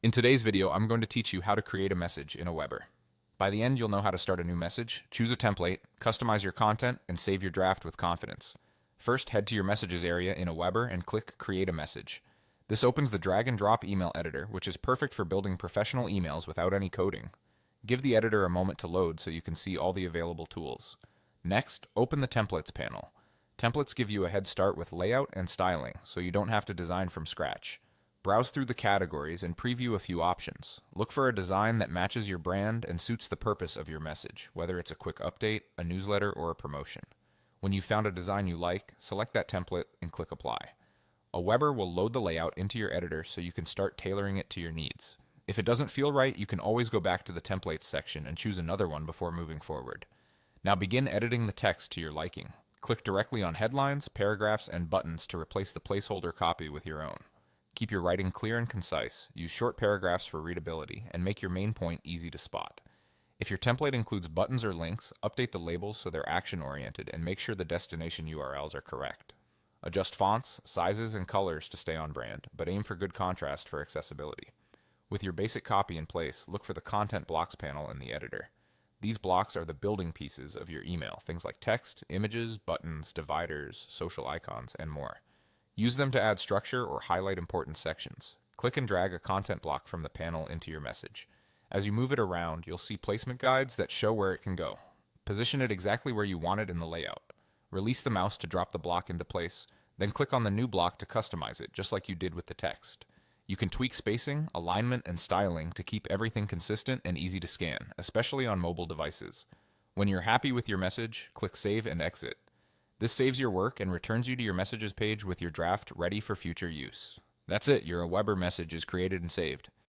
In today's video, I'm going to teach you how to create a message in AWeber. By the end, you'll know how to start a new message, choose a template, customize your content, and save your draft with confidence. First, head to your messages area in AWeber and click Create a Message. This opens the drag and drop email editor, which is perfect for building professional emails without any coding. Give the editor a moment to load so you can see all the available tools. Next, open the Templates panel. Templates give you a head start with layout and styling, so you don't have to design from scratch. Browse through the categories and preview a few options. Look for a design that matches your brand and suits the purpose of your message, whether it's a quick update, a newsletter, or a promotion. When you've found a design you like, select that template and click Apply. AWeber will load the layout into your editor so you can start tailoring it to your needs. If it doesn't feel right, you can always go back to the Templates section and choose another one before moving forward. Now begin editing the text to your liking. Click directly on headlines, paragraphs, and buttons to replace the placeholder copy with your own. Keep your writing clear and concise, use short paragraphs for readability, and make your main point easy to spot. If your template includes buttons or links, update the labels so they're action-oriented and make sure the destination URLs are correct. Adjust fonts, sizes, and colors to stay on brand, but aim for good contrast for accessibility. With your basic copy in place, look for the Content Blocks panel in the editor. These blocks are the building pieces of your email, things like text, images, buttons, dividers, social icons, and more. Use them to add structure or highlight important sections. Click and drag a content block from the panel into your message. As you move it around, you'll see placement guides that show where it can go. Position it exactly where you want it in the layout. Release the mouse to drop the block into place, then click on the new block to customize it, just like you did with the text. You can tweak spacing, alignment, and styling to keep everything consistent and easy to scan, especially on mobile devices. When you're happy with your message, click Save and Exit. This saves your work and returns you to your messages page with your draft ready for future use. That's it, your AWeber message is created and saved.